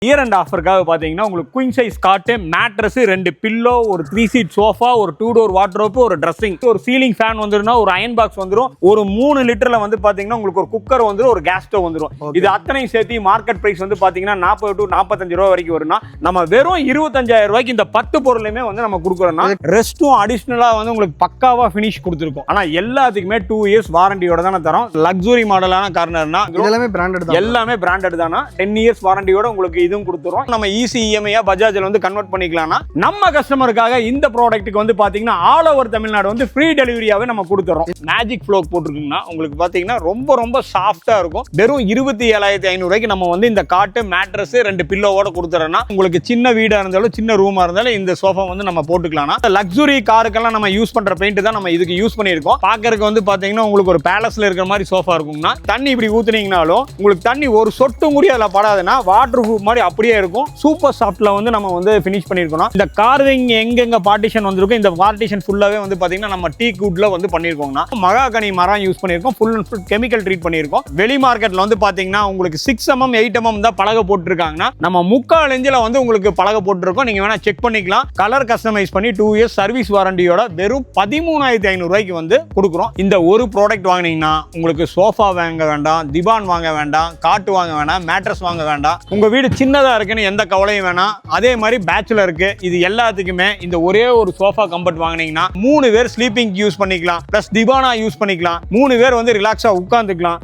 Year and ஆஃபருக்காக பார்த்தீங்கன்னா உங்களுக்கு queen size காட்டு மேட்ரஸ், 2 பில்லோ, ஒரு 3 சீட் சோஃபா, ஒரு 2 டோர் வார்ட்ரோப், ஒரு ட்ரெஸ்ஸிங், ஒரு சீலிங் ஃபேன் வந்துருன்னா, ஒரு அயன் பாக்ஸ் வந்துரும், ஒரு 3 லிட்டர்ல வந்து பாத்தீங்கன்னா உங்களுக்கு ஒரு குக்கர் வந்துரும், ஒரு கேஸ் ஸ்டவ் வந்துரும். இது அத்தனையும் சேர்த்து மார்க்கெட் பிரைஸ் வந்து பாத்தீங்கன்னா 40 to 45 ரூபாய் வரைக்கும் வரும்னா, நம்ம வெறும் 25,000 ரூபாய்க்கு இந்த 10 பொருளையுமே வந்து நம்ம கொடுக்குறோம்னா, ரெஸ்ட்டும் அடிஷனலா வந்து உங்களுக்கு பக்காவா ஃபினிஷ் கொடுத்துருக்கோம். ஆனா எல்லாத்துக்குமே 2 இயர்ஸ் வாரண்டியோட தானே தரோம். லக்ஸுரி மாடலான கார்னர்னா எல்லாமே பிராண்டட் தான், எல்லாமே பிராண்டட் தானா. 10 இயர்ஸ் வாரண்டியோட உங்களுக்கு இதுவும் கொடுத்துறோம். நம்ம ஈஸி இஎம்ஐ பஜாஜ்ல வந்து கன்வெர்ட் பண்ணிக்கலாம்னா, நம்ம கஸ்டமருக்காக இந்த ப்ராடக்ட்டுக்கு வந்து பாத்தீங்கன்னா ஆல் ஓவர் தமிழ்நாடு வந்து ஃப்ரீ டெலிவரியாவே நம்ம கொடுத்துறோம். மேஜிக் ஃப்ளோ போட்டுருக்குன்னா உங்களுக்கு பாத்தீங்கன்னா ரொம்ப ரொம்ப சாஃப்டா இருக்கும். வெறும் 27,500 ரூபாய்க்கு நம்ம வந்து இந்த காட்டு மேட்ரஸ் 2 பில்லோவோட கொடுத்துறோம்னா, உங்களுக்கு சின்ன வீடா இருந்தாலும் சின்ன ரூமா இருந்தாலும் இந்த சோஃபா வந்து நம்ம போட்டுக்கலாம். லக்ஸுரி காருக்கெல்லாம் நம்ம யூஸ் பண்ற பெயிண்ட் தான் நம்ம இதுக்கு யூஸ் பண்ணியிருக்கோம். பாக்குறதுக்கு வந்து பாத்தீங்கன்னா உங்களுக்கு ஒரு பேலஸ்ல இருக்கிற மாதிரி சோஃபா இருக்கும்னா, தண்ணி இப்படி ஊத்துனீங்கனாலும் உங்களுக்கு தண்ணி ஒரு சொட்டு முடி அதுல படாதுன்னா வாட்டர் ப்ரூஃப் மாதிரி அப்படியே இருக்கும். சூப்பர் சாஃப்ட்ல வந்து நம்ம வந்து ஃபினிஷ் பண்ணிருக்கோம். இந்த கார்விங் எங்கெங்க பார்ட்டிஷன் வந்திருக்கும், இந்த பார்ட்டிஷன் ஃபுல்லாவே வந்து பாத்தீங்கன்னா நம்ம டீ குட்ல வந்து பண்ணிருக்கோம்னா, மகாகனி மரம் யூஸ் பண்ணிருக்கோம். Full and full chemical treat பண்ணிருக்கோம். வெளி மார்க்கெட்ல வந்து பாத்தீங்கன்னா உங்களுக்கு 6mm 8mm தான் பலகை போட்டுருக்காங்கன்னா, நம்ம 3/4 இன்ச்சில வந்து உங்களுக்கு பலகை போட்டுருக்கோம். நீங்க வேணா செக் பண்ணிக்கலாம். கலர் கஸ்டமைஸ் பண்ணி 2 இயர்ஸ் சர்வீஸ் வாரண்டியோட வெறும் 13,500 ரூபாய்க்கு வந்து கொடுக்குறோம். இந்த ஒரு ப்ராடக்ட் வாங்கினீங்கன்னா உங்களுக்கு சோஃபா வாங்க வேண்டாம், திவான் வாங்க வேண்டாம், காட்டு வாங்க வேண்டாம், மேட்ரஸ் வாங்க வேண்டாம். உங்க வீடு சின்னதா இருக்குன்னு எந்த கவலையும் வேணாம். அதே மாதிரி பேச்சுலருக்கு இது எல்லாத்துக்குமே இந்த ஒரே ஒரு சோஃபா கம்பெர்ட் வாங்கினீங்கன்னா 3 பேர் ஸ்லீப்பிங் யூஸ் பண்ணிக்கலாம், பிளஸ் திவானா யூஸ் பண்ணிக்கலாம். 3 பேர் வந்து ரிலாக்ஸா உட்காந்துக்கலாம்.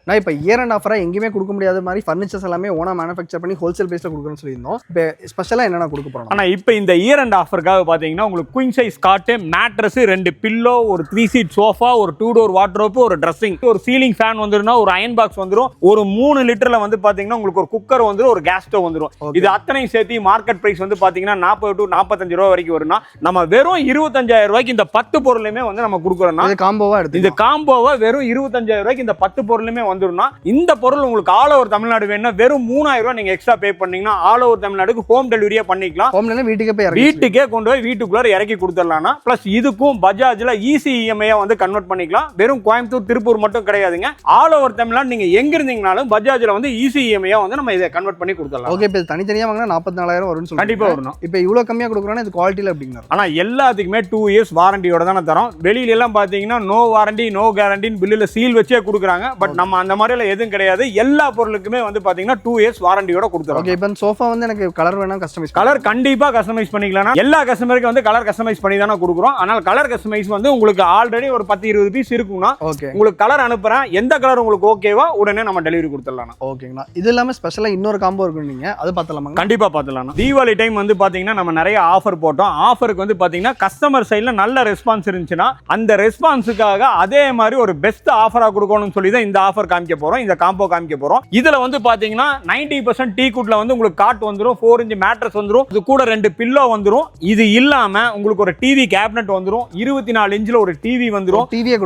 நான் இப்போ இயர் அண்ட் ஆஃபராக எங்கேயுமே கொடுக்க முடியாத மாதிரி ஃபர்னிச்சர்ஸ் எல்லாமே ஓனா மேனுஃபேக்சர் பண்ணி ஹோல்சேல் பேஸில் கொடுக்குறோன்னு சொல்லியிருந்தோம். இப்போ ஸ்பெஷலாக என்னென்ன கொடுக்க போகிறோம்? ஆனால் இப்போ இந்த இயர் அண்ட் ஆஃபருக்காக பார்த்தீங்கன்னா உங்களுக்கு குயின் சைஸ் காட்டு மேட்ரஸ், 2 பில்லோ, ஒரு 3 சீட் சோஃபா, ஒரு 2 டோர் வார்ட்ரோப், ஒரு ட்ரெஸ்ஸிங், ஒரு சீலிங் ஃபேன் வந்துருன்னா, ஒரு அயன் பாக்ஸ் வந்துரும், ஒரு 3 லிட்டர்ல வந்து பாத்தீங்கன்னா உங்களுக்கு ஒரு குக்கர் வந்துரும், ஒரு கேஸ் ஸ்டவ் வந்துரும். இது அத்தனையும் சேர்த்து மார்க்கெட் பிரைஸ் வந்து பாத்தீங்கன்னா 40 to 45 ரூபாய் வரைக்கும் வரும்னா, நம்ம வெறும் 25,000 ரூபாய்க்கு இந்த 10 பொருளையுமே வந்து நம்ம கொடுக்குறோம்னா, காம்போவா எடுத்து இந்த காம்போவா வெறும் 25,000 ரூபாய்க்கு இந்த 10 பொருளுமே வந்துரும்னா, இந்த பொருள் உங்களுக்கு ஆல் ஓவர் தமிழ்நாடு வேணும்னா வெறும் 3,000 ரூபாய் நீங்க எக்ஸ்ட்ரா பே பண்ணீங்கன்னா ஆல் ஓவர் தமிழ்நாடுக்கு ஹோம் டெலிவரியா பண்ணிக்கலாம். ஹோம் டெலிவரி வீட்டுக்கே கொண்டு போய் வீட்டுக்குள்ள இறக்கி கொடுத்துடலாம். பிளஸ் இதுக்கும் பஜாஜ்ல ஈஸி இஎம்ஐ வந்து கன்வெர்ட் பண்ணிக்கலாம். வெறும் கோயம்புத்தூர், திருப்பூர் மட்டும் கிடையாதுங்க. ஆல் ஓவர் தமிழ்நாடு நீங்க எங்க இருந்தீங்கனாலும் பஜாஜ்ல வந்து ஈஸி இஎம்ஐ வந்து நம்ம இதை கன்வெர்ட் பண்ணி கொடுத்துடலாம். ஓகே, இப்போ தனித்தனியா வாங்கினா 44,000 வரும்னு சொல்லி கண்டிப்பா வரணும். இப்போ இவ்வளவு கம்மியா கொடுக்குறோம்னா இது குவாலிட்டில அப்படிங்க. ஆனா எல்லாத்துக்குமே 2 இயர்ஸ் வாரண்டியோட தானே தரோம். வெளியில எல்லாம் பாத்தீங்கன்னா நோ வாரண்டி நோ கேரண்டின்னு பில்லுல சீல் வச்சே கொடுக்குறாங்க. பட் நம்ம அந்த மாதிரி எல்லாம் எதுவும் கிடையாது. எல்லா பொருளுக்குமே வந்து பாத்தீங்கன்னா 2 இயர்ஸ் வாரண்டியோட கொடுத்துறோம். ஓகே, இப்போ சோஃபா வந்து எனக்கு கலர் வேணா கஸ்டமைஸ் கலர் கண்டிப்பா கஸ்டமைஸ் பண்ணிக்கலாம். எல்லா கஸ்டமருக்கு வந்து கலர் கஸ்டமைஸ் பண்ணி தானே கொடுக்குறோம். ஆனால் கலர் கஸ்டமைஸ் வந்து உங்களுக்கு ஆல்ரெடி ஒரு 10-20 பீஸ் இருக்கும்னா, உங்களுக்கு கலர் அனுப்புறேன், எந்த கலர் உங்களுக்கு ஓகேவா உடனே நம்ம டெலிவரி கொடுத்துடலாம். ஓகேங்களா? இது இல்லாம ஸ்பெஷலா இன்னொரு காம்போ இருக்கு, நீங்க அது பார்த்தலாமா? கண்டிப்பா பார்த்தலாம். தீபாவளி டைம் வந்து பாத்தீங்கன்னா நம்ம நிறைய ஆஃபர் போட்டோம். ஆஃபருக்கு வந்து பாத்தீங்கன்னா கஸ்டமர் சைடுல நல்ல ரெஸ்பான்ஸ் இருந்துச்சுன்னா அந்த ரெஸ்பான்ஸுக்காக அதே மாதிரி ஒரு பெஸ்ட் ஆஃபரா கொடுக்கணும்னு சொல்லி தான் இந்த ஆஃபர் காமிக்க போறோம், இந்த காம்போ காமிக்க போறோம். இதுல வந்து பாத்தீங்கன்னா 90% டீ குட்ல வந்து உங்களுக்கு காட் வந்துரும், 4 இன்ச் மேட்ரஸ் வந்துரும், இது கூட 2 பில்லோ வந்துரும். இது இல்லாம உங்களுக்கு ஒரு டிவி கேபினட் வந்துரும், 24 இன்ச்ல ஒரு டிவி வந்துரும், டிவியே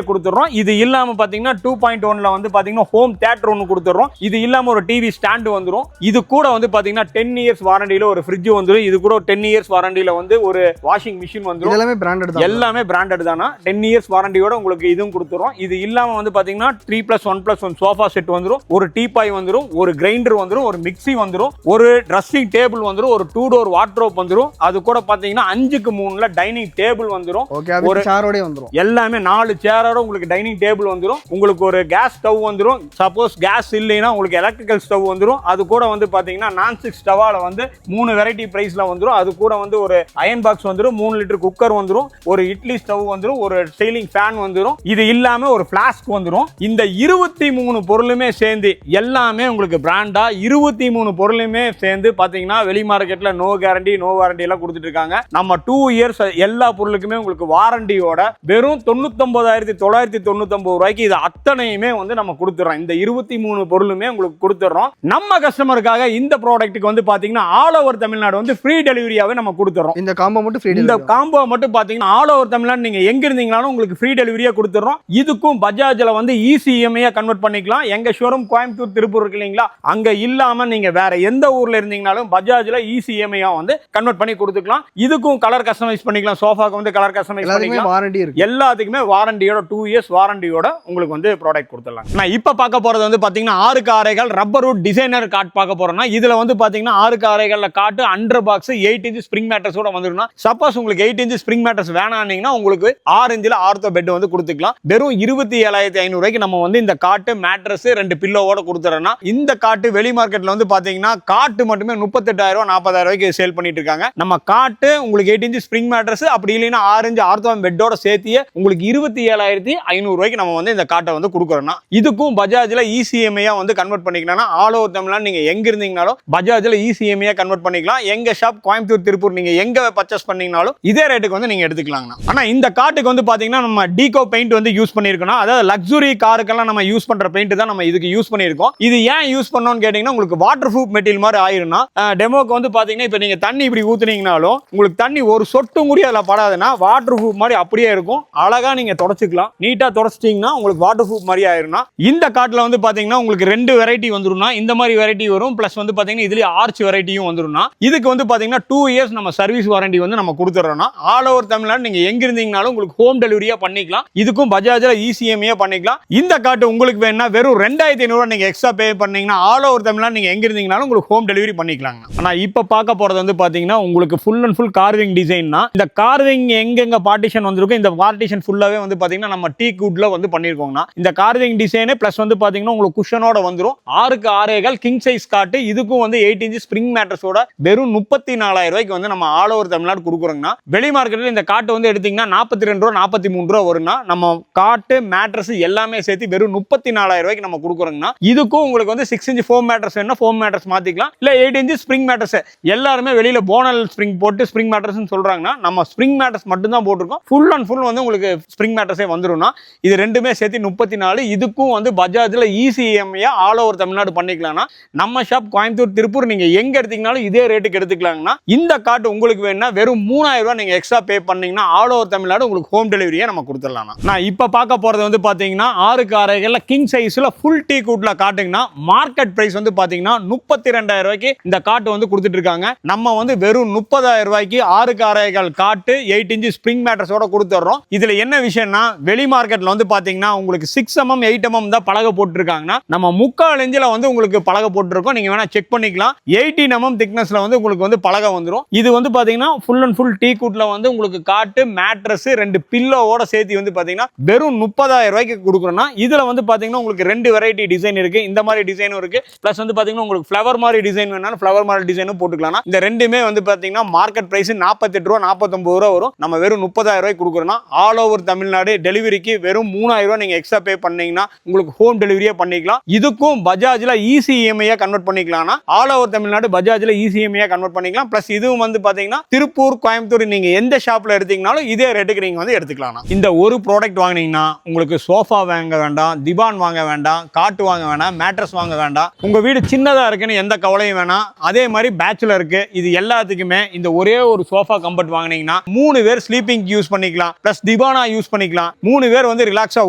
கொடுத்துறோம். இது இல்லாம பாத்தீங்கன்னா 2.1ல வந்து பாத்தீங்கன்னா ஹோம் தியேட்டர் ஒன்னு கொடுத்துறோம். இது இல்லாம ஒரு டிவி ஸ்டாண்ட் வந்துரும். இது கூட வந்து பாத்தீங்கன்னா 10 இயர்ஸ் வாரண்டில ஒரு ஃப்ரிட்ஜ் வந்துரும். இது கூட 10 இயர்ஸ் வாரண்டில வந்து ஒரு வாஷிங் மிஷின் வந்துரும். எல்லாமே பிராண்டட் தான், எல்லாமே பிராண்டட் தானா. 10 இயர்ஸ் வாரண்டியோட உங்களுக்கு இதுவும் கொடுத்துறோம். இது இல்லாம வந்து பாத்தீங்கன்னா 3+1+1 சோஃபா செட் வந்துரும், ஒரு டீபாய் வந்துரும், ஒரு கிரைண்டர் வந்துரும், ஒரு மிக்ஸி வந்துரும், ஒரு ட்ரெஸ்ஸிங் டேபிள் வந்துரும், ஒரு 2 டோர் வார்ட்ரோப் வந்துரும். அது கூட பாத்தீங்கன்னா 5x3ல டைனிங் டேபிள் வந்துரும். ஒரு சேரோட வந்துரும். எல்லாமே 4 சேரோட உங்களுக்கு டைனிங் டேபிள் வந்துரும். உங்களுக்கு ஒரு கேஸ் ஸ்டவ் வந்துரும். சப்போஸ் கேஸ் இல்லைன்னா உங்களுக்கு எலக்ட்ரிக்கல் ஸ்டவ் வந்துரும். அது கூட வந்து பாத்தீங்கன்னா நான்ஸ்டிக் ஸ்டவால வந்து 3 வெரைட்டி பிரைஸ்ல வந்துரும். அது கூட வந்து ஒரு அயன் பாக்ஸ் வந்துரும், 3 லிட்டர் குக்கர் வந்துரும், ஒரு இட்லி ஸ்டவ் வந்துரும், ஒரு சீலிங் ஃபேன் வந்துரும். இது இல்லாம ஒரு ஃபிளாஸ்க் வந்துரும். இந்த 23 பொருளுமே சேர்ந்து எல்லாமே உங்களுக்கு பிராண்டா 23 பொருளுமே சேர்ந்து பாத்தீங்கன்னா வெளி மார்க்கெட்ல நோ கேரண்டி நோ வாரண்டி எல்லாம் கொடுத்துட்டு இருக்காங்க. நம்ம 2 இயர்ஸ் எல்லா பொருளுக்குமே உங்களுக்கு வாரண்டியோட வெறும் 99,999 ரூபாய்க்கு இது அத்தனையுமே வந்து நம்ம கொடுத்துறோம். இந்த 23 பொருளுமே உங்களுக்கு கொடுத்துறோம். நம்ம கஸ்டமருக்காக இந்த ப்ராடக்ட்டுக்கு வந்து பாத்தீங்கன்னா ஆல் ஓவர் தமிழ்நாடு வந்து ஃப்ரீ டெலிவரியாவே நம்ம கொடுத்துறோம். இந்த காம்போ மட்டும் ஃப்ரீ, இந்த காம்போ மட்டும் பாத்தீங்கன்னா ஆல் ஓவர் தமிழ்நாடு நீங்க எங்க இருந்தீங்கனாலும் உங்களுக்கு ஃப்ரீ டெலிவரியா கொடுத்துறோம். இதுக்கும் பஜாஜ்ல வந்து ஈஸி இஎம்ஐயா கன்வெர்ட் பண்ணிக்கலாம். எங்க ஷோரூம் கோயம்புத்தூர், திருப்பூர் இருக்கு இல்லைங்களா, அங்க இல்லாம நீங்க வேற எந்த ஊர்ல இருந்தீங்கனாலும் பஜாஜ்ல ஈஸி இஎம்ஐயா வந்து கன்வெர்ட் பண்ணி கொடுத்துக்கலாம். இதுக்கும் கலர் கஸ்டமைஸ் பண்ணிக்கலாம். சோஃபாக்கு வந்து கலர் கஸ்டமைஸ் பண்ணிக்கலாம். வாரண்டி இருக்கு. எல்லாத்துக்குமே வாரண்டியோட 2 இயர்ஸ் வாரண்டியோட உங்களுக்கு வந்து ப்ராடக்ட் கொடுத்துடலாம். நான் இப்ப பார்க்க போறது வந்து பாத்தீங்கன்னா 6 காரைகள் ரப்பர் வுட் டிசைனர் காட் பார்க்க போறோம்னா, இதுல வந்து பாத்தீங்கன்னா 6 காரைகள்ல காட்டு அண்டர் பாக்ஸ் 8 இன்ச் ஸ்ப்ரிங் மேட்ரஸோட வந்துருனா, சப்போஸ் உங்களுக்கு 8 இன்ச் ஸ்ப்ரிங் மேட்ரஸ் வேணாம்னீங்கன்னா உங்களுக்கு 6 இன்ச்ல ஆர்த்தோ பெட் வந்து கொடுத்துக்கலாம். வெறும் 27,500 ரூபாய்க்கு நம்ம வந்து இந்த காட்டு மேட்ரஸ் 2 பில்லோவோட கொடுத்துறோம்னா, இந்த காட்டு வெளி மார்க்கெட்ல வந்து பாத்தீங்கன்னா காட்டு மட்டுமே 38,000 40,000 ரூபாய்க்கு சேல் பண்ணிட்டு இருக்காங்க. நம்ம காட்டு உங்களுக்கு 8 இன்ச் ஸ்ப்ரிங் மேட்ரஸ் அப்படி இல்லைன்னா 6 இன்ச் ஆர்த்தோ பெட்டோட சேர்த்தியே உங்களுக்கு 27,500 ரூபாய்க்கு நம்ம வந்து இந்த காட்டை வந்து கொடுக்குறோம்னா, இதுக்கும் பஜாஜ்ல இசிஎம்ஐயா வந்து கன்வெர்ட் பண்ணிக்கலாம். ஆல் ஓவர் தமிழ்நாடு நீங்க எங்க இருந்தீங்கனாலும் பஜாஜ்ல இசிஎம்ஐயா கன்வெர்ட் பண்ணிக்கலாம். எங்க ஷாப் கோயம்புத்தூர், திருப்பூர் நீங்க எங்க பர்ச்சேஸ் பண்ணீங்கனாலும் இதே ரேட்டுக்கு வந்து நீங்க எடுத்துக்கலாம்னா. ஆனா இந்த காட்டுக்கு வந்து பாத்தீங்கன்னா நம்ம டீகோ பெயிண்ட் வந்து யூஸ் பண்ணிருக்கோம். அதாவது லக்ஸுரி காருக்கெல்லாம் நம்ம யூஸ் பண்ற பெயிண்ட் தான் நம்ம இதுக்கு யூஸ் பண்ணிருக்கோம். இது ஏன் யூஸ் பண்ணோம்னு கேட்டீங்கன்னா, உங்களுக்கு வாட்டர் ப்ரூஃப் மெட்டீரியல் மாதிரி ஆயிரும்னா, டெமோக்கு வந்து பாத்தீங்கன்னா இப்ப நீங்க தண்ணி இப்படி ஊத்துனீங்கனாலும் உங்களுக்கு தண்ணி ஒரு சொட்டு கூட அதுல படாதுன்னா வாட்டர் ப்ரூஃப் மாதிரி அப்படியே இருக்கும். அழகா நீங்க தொடச்சுக்கலாம். நீட்டா தொடச்சிட்டீங்கன்னா உங்களுக்கு வாட்டர் ப்ரூஃப் மாதிரி ஆயிரும்னா, இந்த காட்டுல வந்து பாத்தீங்கன்னா உங்களுக்கு 2 வெரைட்டி வந்துரும்னா, இந்த மாதிரி வெரைட்டி வரும். பிளஸ் வந்து பாத்தீங்கன்னா இதுல ஆர்ச் வெரைட்டியும் வந்துரும்னா, இதுக்கு வந்து பாத்தீங்கன்னா 2 இயர்ஸ் நம்ம சர்வீஸ் வாரண்டி வந்து நம்ம கொடுத்துறோம்னா, ஆல் ஓவர் தமிழ்நாடு நீங்க எங்க இருந்தீங்கனாலும் உங்களுக்கு ஹோம் டெலிவரியா பண்ணிக்கலாம். இதுக்கும் பஜாஜ்ல இசிஎம்ஐயா பண்ணிக்கலாம். இந்த காட்டு உங்களுக்கு வேணா வெறும் 2,500 நீங்க எக்ஸ்ட்ரா பே பண்ணீங்கன்னா ஆல் ஓவர் தமிழ்நாடு நீங்க எங்க இருந்தீங்கனாலும் உங்களுக்கு ஹோம் டெலிவரி பண்ணிக்கலாம். ஆனா இப்ப பார்க்க போறது வந்து பாத்தீங்கன்னா உங்களுக்கு ஃபுல் அண்ட் ஃபுல் கார்விங் டிசைன்னா, இந்த கார்விங் எங்கெங்க பார்ட்டிஷன் வந்திருக்கும், இந்த பார்ட்டிஷன் ஃபுல்லாவே வந்து பாத்தீங்கன்னா நம்ம டீ குட்ல வந்து பண்ணிருக்கோம்னா, இந்த கார்விங் டிசைன் பிளஸ் வந்து பாத்தீங்கன்னா உங்களுக்கு குஷனோட வந்துரும். 6க்கு 6 கிங் சைஸ் காட்டு. இதுக்கும் வந்து 8 இன்ச் ஸ்ப்ரிங் மேட்ரஸோட வெறும் 34,000 ரூபாய்க்கு வந்து நம்ம ஆல் ஓவர் தமிழ்நாடு கொடுக்குறோம்னா, வெளி மார்க்கெட்ல இந்த காட்டு வந்து எடுத்தீங்கன்னா 42 ரூபா 43 ரூபா வரும்னா, நம்ம காட்டு மேட்ரஸ் எல்லாமே சேர்த்து வெறும் 34,000 ரூபாய்க்கு நம்ம கொடுக்குறோம்னா, இதுக்கும் உங்களுக்கு வந்து 6 இன்ச் ஃபோம் மேட்ரஸ் வேணா ஃபோம் மேட்ரஸ் மாத்திக்கலாம். இல்ல 8 இன்ச் ஸ்ப்ரிங் மேட்ரஸ் எல்லாருமே வெளியில போனல் ஸ்ப்ரிங் போட்டு ஸ்ப்ரிங் மேட்ரஸ்னு சொல்றாங்கன்னா, நம்ம ஸ்ப்ரிங் மேட்ரஸ் மட்டும் தான் போட்டுருக்கோம். ஃபுல் அண்ட் ஃபுல் வந்து உங்களுக்கு ஸ்ப்ரிங் மேட்ரஸே வந்துரும்னா, இது ரெண்டுமே சேர்த்து 34. இதுக்கும் வந்து பஜாஜ்ல இசிஎம்ஐயா ஆல் ஓவர் தமிழ்நாடு பண்ணிக்கலாம்னா, நம்ம ஷாப் கோயம்புத்தூர், திருப்பூர் நீங்க எங்க எடுத்தீங்கனாலும் இதே ரேட்டுக்கு எடுத்துக்கலாம்னா, இந்த காட்டு உங்களுக்கு வேணும்னா வெறும் 3,000 ரூபாய் நீங்க எக்ஸ்ட்ரா பே பண்ணீங்கன்னா ஆல் ஓவர் தமிழ்நாடு உங்களுக்கு ஹோம் டெலிவரியா நம்ம கொடுத்துடலாம். நான் இப்ப பார்க்க போறது வந்து பாத்தீங்கன்னா 6க்கு 6 கிங் சைஸ்ல ஃபுல் டீ குட்ல காட்டுங்கன்னா, மார்க்கெட் பிரைஸ் வந்து பாத்தீங்கன்னா 32,000 ரூபாய்க்கு இந்த காட்டு வந்து கொடுத்துட்டு இருக்காங்க. நம்ம வந்து வெறும் 30,000 ரூபாய்க்கு 6க்கு 6 காட்டு 8 இன்ச் ஸ்ப்ரிங் மேட்ரஸோட கொடுத்துறோம். இதுல என்ன விஷயம்னா, வெளி மார்க்கெட்ல வந்து பாத்தீங்கன்னா உங்களுக்கு 6mm 8mm தான் பலகை போட்டுருக்காங்கன்னா, நம்ம 3/4 இன்ச்ல வந்து உங்களுக்கு பலகை போட்டுருக்கோம். நீங்க வேணா செக் பண்ணிக்கலாம். 18mm திக்னஸ்ல வந்து உங்களுக்கு வந்து பலகை வந்துரும். இது வந்து பாத்தீங்கன்னா ஃபுல் அண்ட் ஃபுல் டீ குட்ல வந்து உங்களுக்கு காட்டு மேட்ரஸ் 2 பில்லோவோட சேர்த்து வந்து பாத்தீங்கன்னா வெறும் 30,000 ரூபாய்க்கு கொடுக்குறோம்னா, இதுல வந்து பாத்தீங்கன்னா உங்களுக்கு 2 வெரைட்டி டிசைன் இருக்கு. இந்த மாதிரி டிசைனும் இருக்கு. பிளஸ் வந்து பாத்தீங்கன்னா உங்களுக்கு ஃப்ளவர் மாதிரி டிசைன் வேணாலும் ஃப்ளவர் மாதிரி டிசைனும் போட்டுக்கலாம். இந்த ரெண்டுமே வந்து பாத்தீங்கன்னா மார்க்கெட் பிரைஸ் 48 ரூபா 49 ரூபா வரும். நம்ம வெறும் 30,000 ரூபாய்க்கு கொடுக்குறோம்னா, ஆல் ஓவர் தமிழ்நாடு டெலிவரிக்கு வெறும் 3,000 ரூபாய் நீங்க எக்ஸ்ட்ரா பே பண்ணீங்கன்னா உங்களுக்கு ஹோம் டெலிவரியா பண்ணிக்கலாம். இதுக்கும் பஜாஜ்ல இசிஎம்ஐயா கன்வெர்ட் பண்ணிக்கலாம்னா, ஆல் ஓவர் தமிழ்நாடு பஜாஜ்ல இசிஎம்ஐயா கன்வெர்ட் பண்ணிக்கலாம். பிளஸ் இதுவும் வந்து பாத்தீங்கன்னா திருப்பூர், கோயம்புத்தூர் நீங்க எந்த ஷாப்ல எடுத்தீங்கனாலும் இதே ரேட்டுக்கு நீங்க வந்து எடுத்துக்கலாம். இந்த ஒரு ப்ராடக்ட் வாங்குனீங்கன்னா உங்களுக்கு சோஃபா வாங்க வேண்டாம், திவான் வாங்க வேண்டாம், காட்டு வாங்க வேண்டாம், மேட்ரஸ் வாங்க வேண்டாம். உங்க வீடு சின்னதா இருக்குன்னு எந்த கவலையும் வேணாம். அதே மாதிரி பேச்சுலருக்கு இது எல்லாத்துக்குமே இந்த ஒரே ஒரு சோஃபா கம்பெர்ட் வாங்குனீங்கன்னா 3 பேர் ஸ்லீப்பிங் யூஸ் பண்ணிக்கலாம். பிளஸ் திவானா யூஸ் பண்ணிக்கலாம். 3 பேர் வந்து ரிலாக்ஸா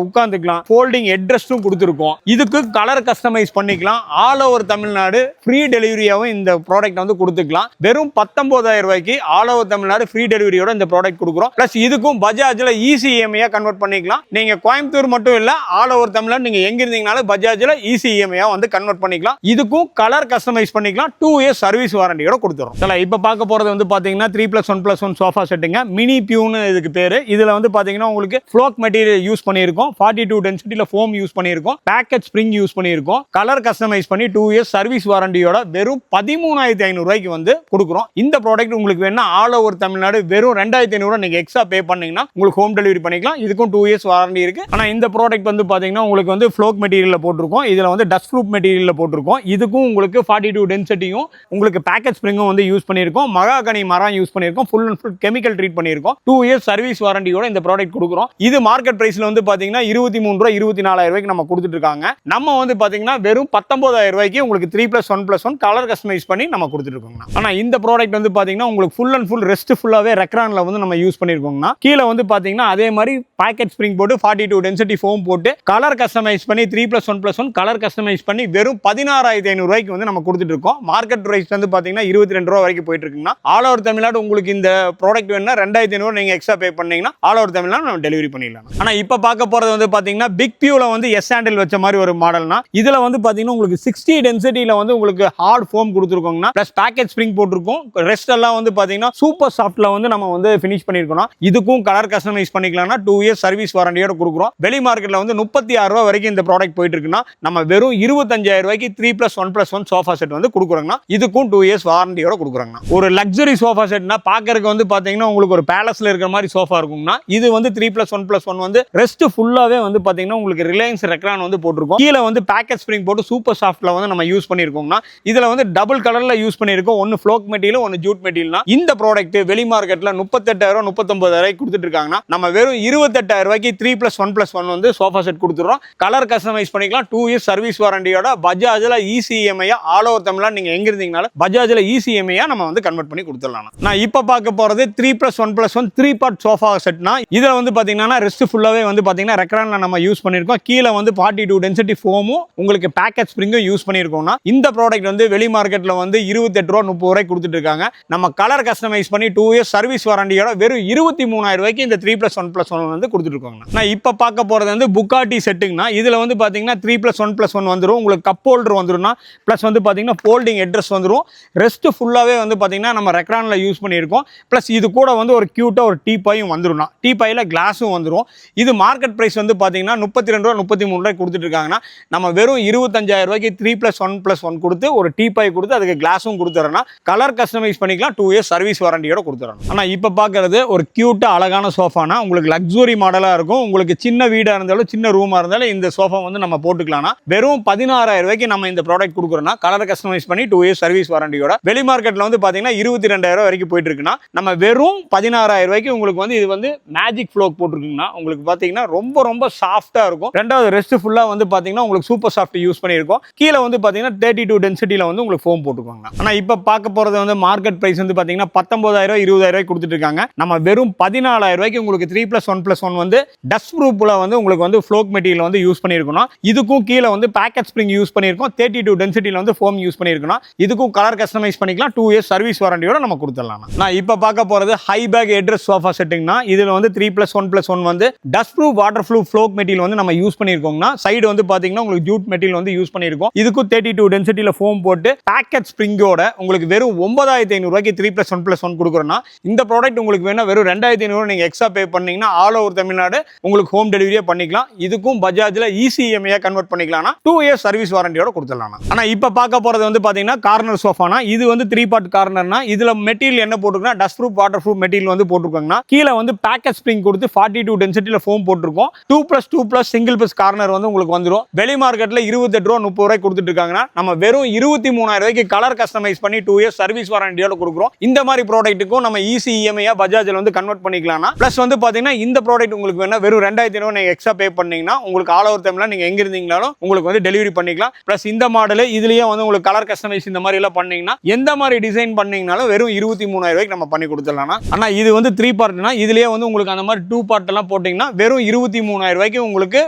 உட்கார்ந்துக்கலாம். ஃபோல்டிங் ஹெட்ரெஸ்டும் கொடுத்துருக்கோம். இதுக்கு கலர் கஸ்டமைஸ் பண்ணிக்கலாம். ஆல் ஓவர் தமிழ்நாடு ஃப்ரீ டெலிவரியாவும் இந்த ப்ராடக்ட் வந்து கொடுத்துக்கலாம். வெறும் 19,000 ரூபாய்க்கு ஆல் ஓவர் தமிழ்நாடு ஃப்ரீ டெலிவரியோட இந்த ப்ராடக்ட் கொடுக்குறோம். பிளஸ் இதுக்கும் பஜாஜ்ல இசிஎம்ஐயா கன்வெர்ட் பண்ணிக்கலாம். நீங்க கோயம்புத்தூர் மட்டும் இல்ல, ஆல் ஓவர் தமிழ்நாடு நீங்க எங்க இருந்தீங்கனாலும் பஜாஜ்ல இசிஎம்ஐயா வந்து கன்வெர்ட் பண்ணிக்கலாம். இதுக்கும் கலர் கஸ்டமைஸ் பண்ணிக்கலாம். 2 இயர்ஸ் சர்வீஸ் வாரண்டியோட கொடுத்துறோம். இப்ப பார்க்க போறது வந்து பாத்தீங்கன்னா 3+1+1 சோஃபா செட்டுங்க. மினி பியூன்னு இதுக்கு பேரு. இதுல வந்து பாத்தீங்கன்னா உங்களுக்கு ஃப்ளோக் மெட்டீரியல் யூஸ் பண்ணியிருக்கோம். 42 டென்சிட்டில ஃபோம் யூஸ் பண்ணியிருக்கோம். பேக்கெட் ஸ்ப்ரிங் யூஸ் பண்ணியிருக்கோம். கலர் கஸ்டமைஸ் பண்ணி 2 இயர்ஸ் சர்வீஸ் வாரண்டியோட வெறும் 13,500 ரூபாய்க்கு வந்து கொடுக்குறோம். இந்த ப்ராடக்ட் உங்களுக்கு வேணா ஆல் ஓவர் தமிழ்நாடு வெறும் 2,500 நீங்க எக்ஸ்ட்ரா பே பண்ணீங்கன்னா உங்களுக்கு ஹோம் டெலிவரி பண்ணிக்கலாம். இதுக்கும் 2 இயர்ஸ் வாரண்டி இருக்கு. ஆனா இந்த ப்ராடக்ட் வந்து பாத்தீங்கன்னா உங்களுக்கு வந்து ஃப்ளோக் மெட்டீரியல்ல போட்டிருக்கோம். இதுல வந்து டஸ்ட் ப்ரூஃப் மெட்டீரியல்ல போட்டிருக்கோம். இதுக்கும் உங்களுக்கு 42 டென்சிட்டியும் உங்களுக்கு பேக்கெட் ஸ்ப்ரிங்கும் வந்து யூஸ் பண்ணியிருக்கோம். மகாகனி மரம் யூஸ் பண்ணியிருக்கோம். Full and full chemical treat பண்ணியிருக்கோம். 2 இயர்ஸ் சர்வீஸ் வாரண்டியோட இந்த ப்ராடக்ட் கொடுக்குறோம். இது மார்க்கெட் பிரைஸ்ல வந்து பாத்தீங்கன்னா 23 ரூபாய் 24,000 ரூபாய்க்கு நம்ம கொடுத்துட்டு இருக்காங்க. நம்ம வந்து பாத்தீங்கன்னா வெறும் 19,000 ரூபாய்க்கு உங்களுக்கு 3+1+1 கலர் கஸ்டமைஸ் பண்ணி நம்ம கொடுத்துட்டு இருக்கோம். ஆனா இந்த ப்ராடக்ட் வந்து பாத்தீங்கன்னா உங்களுக்கு ஃபுல் அண்ட் ஃபுல் ரெஸ்ட் ஃபுல்லாவே ரெக்ரான்ல வந்து நம்ம யூஸ் பண்ணிருக்கோம்னா, கீழே வந்து பாத்தீங்கன்னா அதே மாதிரி பாக்கெட் ஸ்ப்ரிங் போட்டு 42 டென்சிட்டி ஃபோம் போட்டு கலர் கலர் கஸ்டமைஸ் பண்ணி 3+1+1 கலர் கஸ்டமைஸ் பண்ணி வெறும் 16,500 ரூபாய்க்கு வந்து நம்ம கொடுத்துட்டு இருக்கோம். மார்க்கெட் பிரைஸ் வந்து பாத்தீங்கன்னா 22 ரூபா வரைக்கும் போயிட்டு இருக்குன்னா ஆல் ஓவர் தமிழ்நாடு உங்களுக்கு இந்த ப்ராடக்ட் வேணும்னா 2,500 நீங்க எக்ஸ்ட்ரா பே பண்ணீங்கன்னா ஆல் ஓவர் தமிழ்நாடு நம்ம டெலிவரி பண்ணிடலாம். ஆனா இப்ப பார்க்க போறது வந்து பாத்தீங்கன்னா பிக் பியூல வந்து எஸ் ஹேண்டில் வச்ச மாதிரி ஒரு மாடல்னா இதுல வந்து பாத்தீங்கன்னா உங்களுக்கு 60 டென்சிட்டில வந்து உங்களுக்கு ஹார்ட் ஃபோம் கொடுத்துருக்கோம்னா பிளஸ் பேக்கெட் ஸ்ப்ரிங் போட்டிருக்கோம். ரெஸ்ட் எல்லாம் வந்து பாத்தீங்கன்னா சூப்பர் சாஃப்ட்ல வந்து நம்ம வந்து ஃபினிஷ் பண்ணிருக்கோம். இதுக்கும் கலர் கஸ்டமைஸ் பண்ணிக்கலாம்னா 2 இயர்ஸ் சர்வீஸ் வாரண்டியோட கொடுக்குறோம். வெளி மார்க்கெட்ல வந்து 36 ரூபாய் வரைக்கும் இந்த ப்ராடக்ட் போயிட்டு இருக்குன்னா நம்ம வெறும் 25,000 ரூபாய்க்கு 3+1+1 சோஃபா செட் வந்து கொடுக்குறோம்னா இதுக்கும் 2 இயர்ஸ் வாரண்டியோட கொடுக்குறாங்க. ஒரு லக்ஸரி சோஃபா செட்னா பாக்கறதுக்கு வந்து பாத்தீங்கன்னா உங்களுக்கு ஒரு பேலஸ்ல இருக்கிற மாதிரி சோஃபா இருக்கும்னா இது வந்து 3+1+1 வந்து ரெஸ்ட் ஃபுல்லாவே வந்து பாத்தீங்கன்னா உங்களுக்கு ரிலையன்ஸ் ரெக்ரான் வந்து போட்டிருக்கோம். கீழ வந்து பேக்கெட் ஸ்ப்ரிங் போட்டு சூப்பர் சாஃப்ட்ல வந்து நம்ம யூஸ் பண்ணிருக்கோம்னா இதுல வந்து டபுள் கலர்ல யூஸ் பண்ணிருக்கோம். ஒன்னு ஃப்ளோக் மெட்டீரியல் ஒன்னு ஜூட் மெட்டீரியல்னா இந்த ப்ராடக்ட் வெளி மார்க்கெட்ல 38,000 39,000 கொடுத்துட்டு இருக்காங்கன்னா நம்ம வெறும் 28,000 ரூபாய்க்கு 3+1+1 வந்து சோஃபா செட் கொடுத்துறோம். கலர் கஸ்டமைஸ் பண்ணிக்கலாம். 2 இயர்ஸ் சர்வீஸ் வாரண்டியோட பஜாஜ்ல ECMI ஆல் ஓவர் தமிழ்நாடு நீங்க எங்க இருந்தீங்கனாலும் பஜாஜ்ல ECMI நம்ம வந்து கன்வெர்ட் பண்ணி கொடுத்துடலாம். நான் இப்ப பார்க்க போறது 3+1+1 3 பார்ட் சோஃபா செட்னா இதுல வந்து பாத்தீங்கன்னா ரெஸ்ட் ஃபுல்லாவே வந்து பாத்தீங்கன்னா ரெக்ரான்ல நம்ம யூஸ் பண்ணிருக்கோம். கீழ வந்து 42 டென்சிட்டி ஃபோமும் உங்களுக்கு பேக்கெட் ஸ்ப்ரிங்கும் யூஸ் பண்ணிருக்கோம்னா இந்த ப்ராடக்ட் வந்து வெளி மார்க்கெட்ல வந்து 28 ரூபா 30 ரூபாய் கொடுத்துட்டு இருக்காங்க. நம்ம கலர் கஸ்டமைஸ் பண்ணி 2 இயர்ஸ் சர்வீஸ் வாரண்டியோட வெறும் 23,000 ரூபாய்க்கு இந்த 3+1+1 வந்து கொடுத்துட்டு இருக்காங்க. நான் இப்ப பார்க்க போறது வந்து புகாட்டி செட்டுங்கனா இதுல வந்து பாத்தீங்கன்னா 3+1+1 வந்துரும். உங்களுக்கு கப் ஹோல்டர் வந்துரும்னா பிளஸ் வந்து பாத்தீங்கன்னா ஃபோல்டிங் ஹெட்ரஸ் வந்துரும். ரெஸ்ட் ஃபுல்லாவே வந்து பாத்தீங்கன்னா நம்ம ரெக்ரான்ல யூஸ் பண்ணிருக்கோம். பிளஸ் இது கூட வந்து ஒரு கியூட்டா ஒரு டீபாயும் வந்துரும்னா டீபாயில கிளாஸும் வந்துரும். இது மார்க்கெட் பிரைஸ் வந்து பாத்தீங்கன்னா 32 ரூபா 33 ரூபாய் கொடுத்துட்டு இருக்காங்கன்னா நம்ம வெறும் 25,000 ரூபாய்க்கு 3+1+1 கொடுத்து ஒரு டீபாய் கொடுத்து அதுக்கு கிளாஸும் கொடுத்துறோம்னா கலர் கஸ்டமைஸ் பண்ணிக்கலாம். 2 இயர்ஸ் சர்வீஸ் வாரண்டியோட கொடுத்துறோம். ஆனா இப்ப பாக்குறது ஒரு கியூட்டா அழகான சோஃபானா உங்களுக்கு லக்ஸுரி மாடலா இருக்கும். உங்களுக்கு சின்ன வீடா இருந்தாலும் சின்ன ரூமா இருந்தாலும் இந்த சோஃபா வந்து நம்ம போட்டுக்கலாம்னா வெறும் 16,000 ரூபாய்க்கு நம்ம இந்த ப்ராடக்ட் கொடுக்குறோம்னா கலர் கஸ்டமைஸ் பண்ணி 2 இயர்ஸ் சர்வீஸ் வாரண்டியோட வெளி மார்க்கெட்ல வந்து பாத்தீங்கன்னா 22,000 வரைக்கும் போயிட்டு இருக்குன்னா நம்ம வெறும் 16,000 ரூபாய்க்கு உங்களுக்கு வந்து இது வந்து மேஜிக் ஃப்ளோக் போட்டுருக்குன்னா உங்களுக்கு பாத்தீங்கன்னா ரொம்ப ரொம்ப சாஃப்டா இருக்கும். ரெண்டாவது ரெஸ்ட் ஃபுல்லா வந்து பாத்தீங்கன்னா உங்களுக்கு சூப்பர் சாஃப்ட் யூஸ் பண்ணிருக்கோம். கீழ வந்து பாத்தீங்கன்னா 32 டென்சிட்டில வந்து உங்களுக்கு ஃபோம் போட்டுருக்காங்க. ஆனா இப்ப பார்க்க போறது வந்து மார்க்கெட் பிரைஸ் வந்து பாத்தீங்கன்னா 19,000 20,000 ரூபாய் கொடுத்துட்டு இருக்காங்க. நம்ம வெறும் 14,000 ரூபாய்க்கு உங்களுக்கு 3+1+1 வந்து டஸ்ட் ப்ரூஃப்ல வந்து உங்களுக்கு வந்து ஃப்ளோக் மெட்டீரியல் வந்து யூஸ் பண்ணிருக்கோம். இதுக்கும் கீழ வந்து பேக்கெட் ஸ்ப்ரிங் யூஸ் பண்ணிருக்கோம். 32 டென்சிட்டில வந்து ஃபோம் யூஸ் பண்ணிருக்கோம். இதுக்கும் கலர் கஸ்டமைஸ் பண்ணிக்கலாம். 2 இயர்ஸ் சர்வீஸ் வாரண்டியோட நம்ம கொடுத்துடலாம். நான் இப்ப பார்க்க போறது ஹை பேக் ஹெட்ரஸ் சோஃபா செட்டிங்னா இதுல வந்து 3+1+1 வந்து dust proof water proof fluke material வந்து நம்ம யூஸ் பண்ணிருக்கோம்னா சைடு வந்து பாத்தீங்கன்னா உங்களுக்கு ஜூட் மெட்டீரியல் வந்து யூஸ் பண்ணிருக்கோம். இதுக்கு 32 டென்சிட்டில ஃபோம் போட்டு பேக்கெட் ஸ்ப்ரிங்கோட உங்களுக்கு வெறும் 9,500 ரூபாய்க்கு 3+1+1 கொடுக்குறோம்னா இந்த ப்ராடக்ட் உங்களுக்கு வேணா வெறும் 2,500 நீங்க எக்ஸ்ட்ரா பே பண்ணீங்கன்னா ஆல் ஓவர் தமிழ்நாடு உங்களுக்கு ஹோம் டெலிவரியே பண்ணிக்கலாம். இதுக்கும் பஜாஜ்ல ECMI கன்வெர்ட் பண்ணிக்கலாம்னா 2 இயர்ஸ் சர்வீஸ் வாரண்டியோட கொடுத்துடலாம். ஆனா இப்ப பார்க்க போறது வந்து பாத்தீங்கன்னா கார்னர் சோஃபானா இது வந்து 3 பார்ட் கார்னர்னா இதுல மெட்டீரியல் என்ன போட்டுருக்குன்னா dust proof water proof material வந்து போட்டுருக்காங்கன்னா கீழ வந்து பேக்கெட் ஸ்ப்ரிங் கொடுத்து 42 டென்சிட்டில ஃபோம் போட்டுருக்கோம். 2+2+ சிங்கிள் பீஸ் கார்னர் வந்து உங்களுக்கு வந்துரும். வெளி மார்க்கெட்ல 28 ரூபா 30 ரூபாய் கொடுத்துட்டு இருக்காங்கன்னா நம்ம வெறும் 23,000 ரூபாய்க்கு கலர் கஸ்டமைஸ் பண்ணி 2 இயர்ஸ் சர்வீஸ் வாரண்டியோட கொடுக்குறோம். இந்த மாதிரி ப்ராடக்ட்டுக்கும் நம்ம ECMI பஜாஜ்ல வந்து கன்வெர்ட் பண்ணிக்கலாம். பிளஸ் வந்து பாத்தீங்கன்னா இந்த ப்ராடக்ட் உங்களுக்கு வேணா வெறும் 2,500 நீங்க எக்ஸ்ட்ரா பே பண்ணீங்கன்னா உங்களுக்கு ஆல் ஓவர் தமிழ்ல நீங்க எங்க இருந்தீங்கனாலும் உங்களுக்கு வந்து டெலிவரி பண்ணிக்கலாம். பிளஸ் இந்த மாடல் இதுலயே வந்து உங்களுக்கு கலர் கஸ்டமைஸ் இந்த மாதிரி எல்லாம் பண்ணீங்கன்னா எந்த மாதிரி டிசைன் பண்ணீங்கனாலும் வெறும் 23,000 ரூபாய்க்கு நம்ம பண்ணி கொடுத்துடலாம். ஆனா இது வந்து 3 பார்ட்னா இதுலயே வந்து உங்களுக்கு அந்த மாதிரி 2 பார்ட் எல்லாம் போட்டீங்கன்னா வெறும் 23,000 ரூபாய்க்கு உங்களுக்கு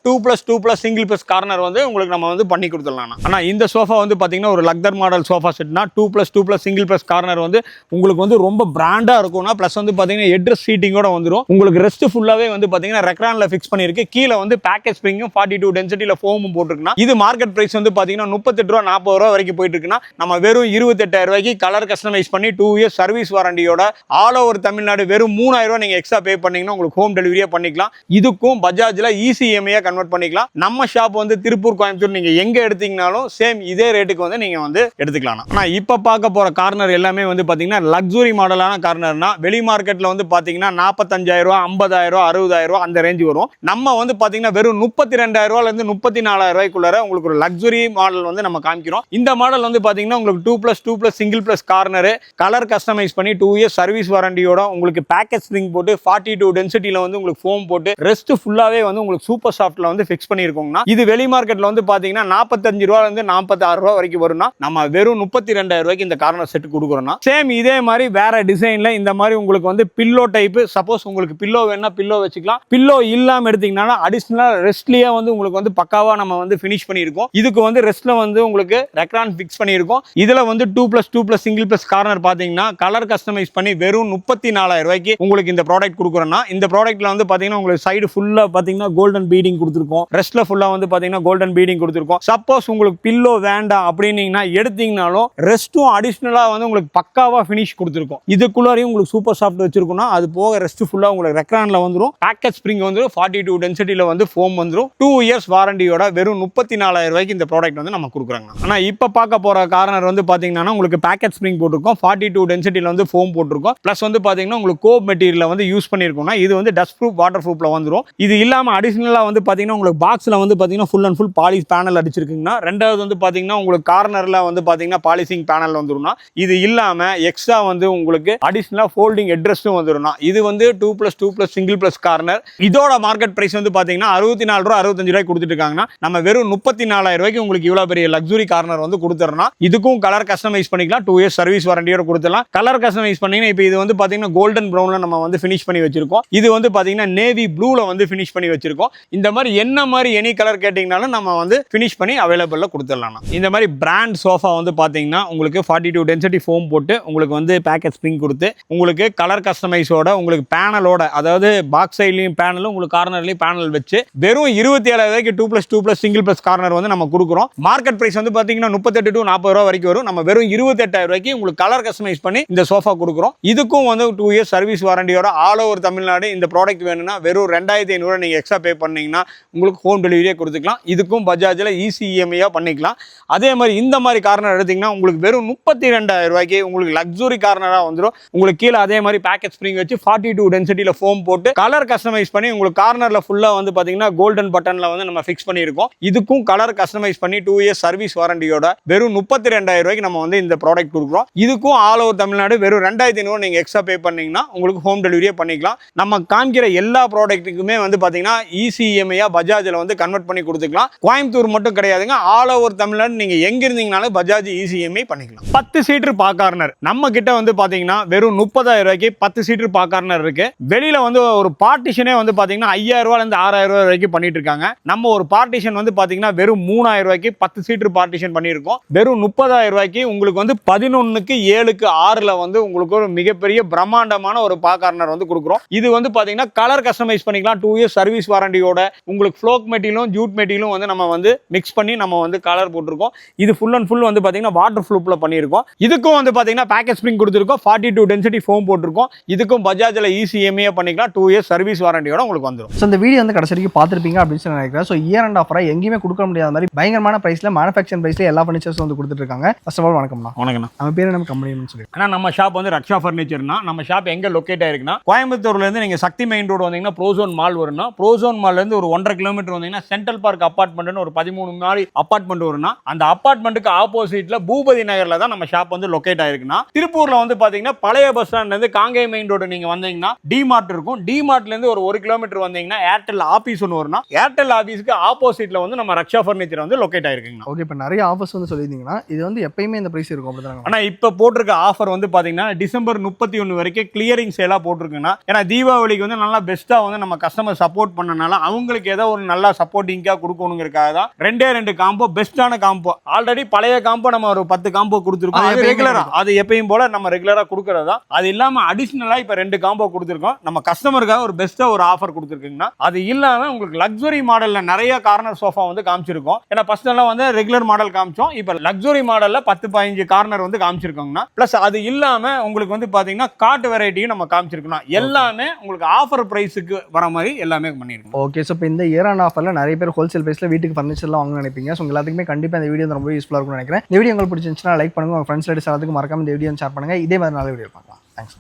2+2+ சிங்கிள் பீஸ் கார்னர் வந்து உங்களுக்கு நம்ம வந்து பண்ணி கொடுத்துடலாம். ஆனா இந்த சோஃபா வந்து பாத்தீங்கன்னா ஒரு லக்ஸர் மாடல் சோஃபா செட்னா 2+2+ சிங்கிள் பீஸ் கார்னர் வந்து உங்களுக்கு வந்து ரொம்ப பிராண்டா இருக்கும்னா பிளஸ் வந்து பாத்தீங்கன்னா ஹெட்ரஸ் சீட்டிங்கோட வந்துரும். உங்களுக்கு ரெஸ்ட் ஃபுல்லாவே வந்து பாத்தீங்கன்னா ரெக்ரான்ல ஃபிக்ஸ் பண்ணிருக்கு. கீழ வந்து பேக்கெட் ஸ்ப்ரிங்கும் 42 டென்சிட்டில ஃபோமும் போட்டுருக்குன்னா இது மார்க்கெட் பிரைஸ் வந்து பாத்தீங்கன்னா 38 ரூபா 40 ரூபா வரைக்கும் போயிட்டு இருக்குன்னா நம்ம வெறும் 28,000 ரூபாய்க்கு கலர் கஸ்டமைஸ் பண்ணி 2 இயர்ஸ் சர்வீஸ் வாரண்டியோட ஆல் ஓவர் தமிழ்நாடு வெறும் 3,000 ரூபாய் நீங்க எக்ஸ்ட்ரா பே பண்ணீங்கன்னா உங்களுக்கு ஹோம் டெலிவரியே பண்ணிக்கலாம். இதுக்கும் பஜாஜ்ல ECMI கன்வெர்ட் பண்ணிக்கலாம். நம்ம ஷாப் வந்து திருப்பூர் கோயம்புத்தூர் நீங்க எங்க எடுத்தீங்கனாலும் சேம் இதே ரேட்டுக்கு வந்து நீங்க வந்து எடுத்துக்கலாம். ஆனா இப்ப பார்க்க போற கார்னர் எல்லாமே வந்து பாத்தீங்கன்னா லக்ஸுரி மாடலான கார்னர்னா வெளி மார்க்கெட்ல வந்து பாத்தீங்கன்னா 45,000 ரூபாய் 50,000 ரூபாய் 60,000 ரூபாய் அந்த ரேஞ்ச் வரும். நம்ம வந்து பாத்தீங்கன்னா வெறும் 32,000 ரூபாயில இருந்து 34,000 ரூபாய்க்குள்ள உங்களுக்கு ஒரு லக்ஸுரி மாடல் வந்து நம்ம காமிக்கிறோம். இந்த மாடல் வந்து பாத்தீங்கன்னா உங்களுக்கு 2+2+ single plus corner colour customise பண்ணி 2 இயர்ஸ் சர்வீஸ் வாரண்டியோட உங்களுக்கு பேக்கெட் ஸ்ப்ரிங் போட்டு 42 டென்சிட்டில வந்து உங்களுக்கு ஃபோம் போட்டு ரெஸ்ட் ஃபுல்லாவே வந்து உங்களுக்கு சூப்பர் சாஃப்ட்ல வந்து ஃபிக்ஸ் பண்ணிருக்கோம்னா இது வெளி மார்க்கெட்ல வந்து பாத்தீங்கன்னா 45 ரூபாயில இருந்து 46 ரூபாய் வரைக்கும் வரும்னா நம்ம வெறும் 32,000 ரூபாய்க்கு இந்த கார்னர் செட் கொடுக்குறோம்னா சேம் இதே மாதிரி வேற டிசைன்ல இந்த மாதிரி உங்களுக்கு வந்து பில்லோ டைப் சப்போஸ் உங்களுக்கு பில்லோ வேணா பில்லோ வச்சுக்கலாம். பில்லோ இல்லாம எடுத்தீங்கன்னா அடிஷனலா ரெஸ்ட்லயே வந்து உங்களுக்கு வந்து பக்காவா நம்ம வந்து ஃபினிஷ் பண்ணியிருக்கோம். இதுக்கு வந்து ரெஸ்ட்ல வந்து உங்களுக்கு ரெக்ரான் ஃபிக்ஸ் பண்ணியிருக்கோம். இதுல வந்து 2+2+ சிங்கிள் பிளஸ் கார்னர் பாத்தீங்கன்னா கலர் கஸ்டமைஸ் பண்ணி வெறும் 34,000 ரூபாய்க்கு உங்களுக்கு இந்த ப்ராடக்ட் கொடுக்குறோம்னா, இந்த ப்ராடக்ட்ல வந்து பாத்தீங்கன்னா உங்களுக்கு சைடு ஃபுல்லா பாத்தீங்கன்னா கோல்டன் பீடிங் கொடுத்துருக்கோம். ரெஸ்ட்ல ஃபுல்லா வந்து பாத்தீங்கன்னா கோல்டன் பீடிங் கொடுத்துருக்கோம். சப்போஸ் உங்களுக்கு பில்லோ வேண்டாம் அப்படின்னீங்கன்னா எடுத்தீங்கனாலும் ரெஸ்ட்டும் அடிஷனலா வந்து உங்களுக்கு பக்காவா ஃபினிஷ் கொடுத்துருக்கோம். இதுக்குள்ளாரையும் உங்களுக்கு சூப்பர் சாஃப்ட் வச்சிருக்கோம்னா அது போக ரெஸ்ட் ஃபுல்லா உங்களுக்கு ரெக்ரான்ல வந்துரும். பேக்கெட் ஸ்ப்ரிங் வந்துரும். 42 டென்சிட்டில வந்து ஃபோம் வந்துரும். 2 இயர்ஸ் வாரண்டியோட வெறும் 34,000 ரூபாய்க்கு இந்த ப்ராடக்ட் வந்து நம்ம கொடுக்குறாங்க. ஆனா இப்ப பார்க்க போற கார்னர் வந்து பாத்தீங்கன்னா உங்களுக்கு பேக்கெட் ஸ்ப்ரிங் போட்டிருக்கோம். 42 டென்சிட்டில வந்து ஃபோம் போட்டிருக்கோம். பிளஸ் வந்து பாத்தீங்கன்னா உங்களுக்கு கோப் மெட்டீரியல் வந்து யூஸ் பண்ணிருக்கோம்னா இது வந்து டஸ்ட் ப்ரூஃப் வாட்டர் ப்ரூஃப்ல வந்துரும். இது இல்லாம அடிஷனலா வந்து பாத்தீங்கன்னா உங்களுக்கு பாக்ஸ்ல வந்து பாத்தீங்கன்னா full and full polish panel அடிச்சிருக்குங்கன்னா, ரெண்டாவது வந்து பாத்தீங்கன்னா உங்களுக்கு கார்னர்ல வந்து பாத்தீங்கன்னா பாலிஷிங் பேனல் வந்துரும்னா, இது இல்லாம எக்ஸ்ட்ரா வந்து உங்களுக்கு அடிஷனலா ஃபோல்டிங் ஹெட்ரெஸ்டும் வந்துரும்னா, இது வந்து 2+2+ சிங்கிள் பிளஸ் கார்னர். இதோட மார்க்கெட் பிரைஸ் வந்து பாத்தீங்கன்னா 64 ரூபாய் 65 ரூபாய் கொடுத்துட்டு இருக்காங்கன்னா, நம்ம வெறும் 34,000 ரூபாய்க்கு உங்களுக்கு இவ்வளவு பெரிய லக்ஸுரி கார்னர் வந்து கொடுத்துறோம்னா, இதுக்கும் கலர் கஸ்டமைஸ் பண்ணிக்கலாம். 2 இயர்ஸ் சர்வீஸ் வாரண்டியோட கொடுத்துடலாம். கலர் கஸ்டமைஸ் பண்ணீங்கன்னா இப்போ இது வந்து பாத்தீங்கன்னா கோல்டன் ப்ரௌன்ல நம்ம வந்து ஃபினிஷ் பண்ணி வச்சிருக்கோம். இது வந்து பாத்தீங்கன்னா நேவி ப்ளூல வந்து ஃபினிஷ் பண்ணி வச்சிருக்கோம். இந்த மாதிரி என்ன மாதிரி எனி கலர் கேட்டீங்கனாலும் நம்ம வந்து ஃபினிஷ் பண்ணி அவைலபிள்ல கொடுத்துடலாம். இந்த மாதிரி பிராண்ட் சோஃபா வந்து பாத்தீங்கன்னா உங்களுக்கு 42 டென்சிட்டி ஃபோம் போட்டு உங்களுக்கு வந்து பேக்கெட் ஸ்ப்ரிங் கொடுத்து உங்களுக்கு கலர் கஸ்டமைஸோட உங்களுக்கு பேனலோட, அதாவது பாக்ஸ் சைட்லயும் பேனல் உங்களுக்கு கார்னர்லயும் பேனல் வச்சு வெறும் 27,000 ரூபாய்க்கு 2+2+ சிங்கிள் பிளஸ் கார்னர் வந்து நம்ம கொடுக்குறோம். மார்க்கெட் பிரைஸ் வந்து பாத்தீங்கன்னா 38 to 40 ரூபாய் வரைக்கும் வரும். நம்ம வெறும் 28,000 ரூபாய்க்கு உங்களுக்கு கலர் கஸ்டமைஸ் பண்ணி இந்த சோஃபா கொடுக்குறோம். இதுக்கும் வந்து 2 இயர்ஸ் சர்வீஸ் வாரண்டியோட ஆல் ஓவர் தமிழ்நாடு இந்த ப்ராடக்ட் வேணும்னா வெறும் 2,500 நீங்க எக்ஸ்ட்ரா பே பண்ணீங்கன்னா உங்களுக்கு ஹோம் டெலிவரியே கொடுத்துக்கலாம். இதுக்கும் பஜாஜ்ல ஈஸி இஎம்ஐயா பண்ணிக்கலாம். அதே மாதிரி இந்த மாதிரி கார்னர் எடுத்தீங்கன்னா உங்களுக்கு வெறும் 32,000 ரூபாய்க்கு உங்களுக்கு லக்ஸுரி கார்னரா வந்துடும். உங்களுக்கு கீழே அதே மாதிரி பேக்கெட் ஸ்ப்ரிங் வச்சு 42 டென்சிட்டில ஃபோம் போட்டு கலர் கஸ்டமைஸ் பண்ணி உங்களுக்கு கார்னர்ல ஃபுல்லா வந்து பாத்தீங்கன்னா கோல்டன் பட்டன்ல வந்து நம்ம ஃபிக்ஸ் பண்ணியிருக்கோம். இதுக்கும் கலர் கஸ்டமைஸ் பண்ணி 2 இயர்ஸ் சர்வீஸ் வாரண்டியோட வெறும் 32,000 ரூபாய்க்கு நம்ம வந்து இந்த ப்ராடக்ட் கொடுக்குறோம். இதுக்கும் ஆல் ஓவர் தமிழ்நாடு வெறும் 2,500 நீங்க எக்ஸ்ட்ரா பே பண்ணீங்கன்னா உங்களுக்கு ஹோம் டெலிவரியே பண்ணிக்கலாம். நம்ம காமிக்கிற எல்லா ப்ராடக்ட்டுக்குமே வந்து பாத்தீங்கன்னா ஈஸி இஎம்ஐயா பஜாஜ்ல வந்து கன்வெர்ட் பண்ணி கொடுத்துக்கலாம். கோயம்புத்தூர் மட்டும் கிடையாதுங்க, ஆல் ஓவர் தமிழ்நாடு நீங்க எங்க இருந்தீங்கனாலும் பஜாஜ் ஈஸி இஎம்ஐ பண்ணிக்கலாம். 10 சீட்டர் பா கார்னர் நம்ம கிட்ட வந்து பாத்தீங்கன்னா வெறும் 30,000 ரூபாய்க்கு 10 சீட்டர் பா கார்னர் இருக்கு. வெளியில வந்து ஒரு பார்ட்டிஷனே வந்து பாத்தீங்கன்னா 5,000 ரூபாயில இருந்து 6,000 ரூபாய் வரைக்கும் பண்ணிட்டு இருக்காங்க. நம்ம ஒரு பார்ட்டிஷன் வந்து பாத்தீங்கன்னா வெறும் 3,000 ரூபாய்க்கு 10 சீட்டர் பார்ட்டிஷன் பண்ணியிருக்கோம். வெறும் 30,000 ரூபாய்க்கு உங்களுக்கு வந்து 11க்கு 7க்கு 6ல வந்து உங்களுக்கு ஒரு மிகப்பெரிய பிரம்மாண்டமான ஒரு பா கார்னர் வந்து கொடுக்குறோம். இது வந்து பாத்தீங்கன்னா கலர் கஸ்டமைஸ் பண்ணிக்கலாம். 2 இயர்ஸ் சர்வீஸ் வாரண்டியோட உங்களுக்கு ஃப்ளோக் மெட்டீரியலும் ஜூட் மெட்டீரியலும் வந்து நம்ம வந்து மிக்ஸ் பண்ணி நம்ம வந்து கலர் போட்டிருக்கோம். இது ஃபுல் அண்ட் ஃபுல் வந்து பாத்தீங்கன்னா வாட்டர் ப்ரூஃப்ல பண்ணியிருக்கோம். இதுக்கும் வந்து பாத்தீங்கன்னா பேக்கெட் ஸ்ப்ரிங் கொடுத்துருக்கோம். 42 டென்சிட்டி ஃபோம் போட்டிருக்கோம். இதுக்கும் பஜாஜ்ல ஈஸி இஎம்ஐ பண்ணிக்கலாம். 2 இயர்ஸ் சர்வீஸ் வாரண்டியோட உங்களுக்கு வந்துடும். ஸோ இந்த வீடியோ வந்து கடைசி வரைக்கும் பார்த்துருப்பீங்க அப்படின்னு சொல்லி நினைக்கிறேன். ஸோ இயர் அண்ட் ஆஃபராக எங்கேயுமே கொடுக்க முடியாத மாதிரி பயங்கரமான பிரைஸ்ல மேனுஃபேக்சர் பிரைஸ்ல எல்லா ஃபர்னிச்சர்ஸ் வந்து கொடுத்துட்டு இருக்காங்க. ஃபர்ஸ்ட் ஆஃப் ஆல் வணக்கம்ண்ணா. வணக்கம்ண்ணா. நம்ம பேர் நம்ம கம்பெனின்னு சொல்லி நம்ம ஷாப் வந்து ரக்ஷா ஃபர்னிச்சர்னா, நம்ம ஷாப் எங்க லொகேட் ஆயிருக்குன்னா கோயம்புத்தூர்ல இருந்து நீங்க சக்தி மெயின் ரோடு வந்தீங்கன்னா ப்ரோசோன் மால் வரும்னா, ப்ரோசோன் மால்ல இருந்து ஒரு 1.5 கிலோமீட்டர் வந்தீங்கன்னா சென்ட்ரல் பார்க் அபார்ட்மெண்ட்னு ஒரு 13 மாடி அபார்ட்மெண்ட் வரும்னா, அந்த அபார்ட்மெண்ட்டுக்கு ஆப்போசிட்ல பூபதி நகர்ல தான் நம்ம ஷாப் வந்து லொகேட் ஆயிருக்குன்னா, திருப்பூர்ல வந்து பாத்தீங்கன்னா பழைய பஸ் ஸ்டாண்ட்ல இருந்து காங்கேயம் மெயின் ரோடு நீங்க வந்தீங்கன்னா டிமார்ட் இருக்கும். டிமார்ட்ல இருந்து ஒரு 1 கிலோமீட்டர் வந்தீங்கன்னா ஏர்டெல் ஆபீஸ் ஒன்று வரும்னா, ஏர்டெல் ஆபீஸ்க்கு ஆப்போசிட்ல வந்து நம்ம ரக்ஷா ஃபர்னிச்சர் வந்து லொகேட் ஆயிருக்குங்க. ஓகே, இப்போ நிறைய ஆஃபர்ஸ் வந்து சொல்லியிருந்தீங்கன்னா இது வந்து எப்பயுமே இந்த பிரைஸ் இருக்கும் அப்படிதான். ஆனா இப்ப போட்டிருக்க ஆஃபர் வந்து பாத்தீங்கன்னா டிசம்பர் 31 வரைக்கும் கிளியரிங் சேலா போட்டிருக்குன்னா, ஏன்னா தீபாவளிக்கு வந்து நல்லா பெஸ்டா வந்து நம்ம கஸ்டமர் சப்போர்ட் பண்ணனால அவங்களுக்கு ஏதோ ஒரு நல்லா சப்போர்ட்டிங்கா கொடுக்கணுங்கிறதுக்காக தான் 2 காம்போ பெஸ்டான காம்போ. ஆல்ரெடி பழைய காம்போ நம்ம ஒரு 10 காம்போ கொடுத்துருக்கோம். அது ரெகுலரா, அது எப்பயும் போல நம்ம ரெகுலரா கொடுக்கறதா. அது இல்லாம அடிஷனலா இப்ப 2 காம்போ கொடுத்துருக்கோம். நம்ம கஸ்டமருக்காக ஒரு பெஸ்டா ஒரு ஆஃபர் கொடுத்துருக்கீங்கன்னா, அது இல்லாம உங்களுக்கு லக்ஸுரி மாடல்ல நிறைய கார்னர் சோஃபா வந்து காமிச்சிருக்கோம். ஏன்னா ஃபர்ஸ்ட் எல்லாம் வந்து ரெகுலர் மாடல் காமிச்சோம். இப்ப லக்ஸுரி மாடல்ல 10-15 கார்னர் வந்து காமிச்சிருக்கோம்னா, பிளஸ் அது இல்லாம உங்களுக்கு வந்து பாத்தீங்கன்னா காட் வெரைட்டியும் நம்ம காமிச்சிருக்கோம். எல்லாமே உங்களுக்கு ஆஃபர் பிரைஸுக்கு வர மாதிரி எல்லாமே பண்ணிருக்கோம். ஓகே, ஸோ இப்போ இந்த இயர் அண்ட் ஆஃபர்ல நிறைய பேர் ஹோல்சேல் பிரைஸ்ல வீட்டுக்கு ஃபர்னிச்சர்லாம் வாங்க நினைப்பீங்க. ஸோ எல்லாத்துக்குமே கண்டிப்பா இந்த வீடியோ ரொம்ப யூஸ்ஃபுல்லா இருக்கும்னு நினைக்கிறேன். இந்த வீடியோ உங்களுக்கு பிடிச்சிருந்துச்சுன்னா லைக் பண்ணுங்க, உங்க ஃப்ரெண்ட்ஸ் எல்லாத்துக்கும் மறக்காம இந்த வீடியோ ஷேர் பண்ணுங்க. இதே மாதிரி நல்ல வீடியோ பார்க்கலாம். தேங்க்ஸ்.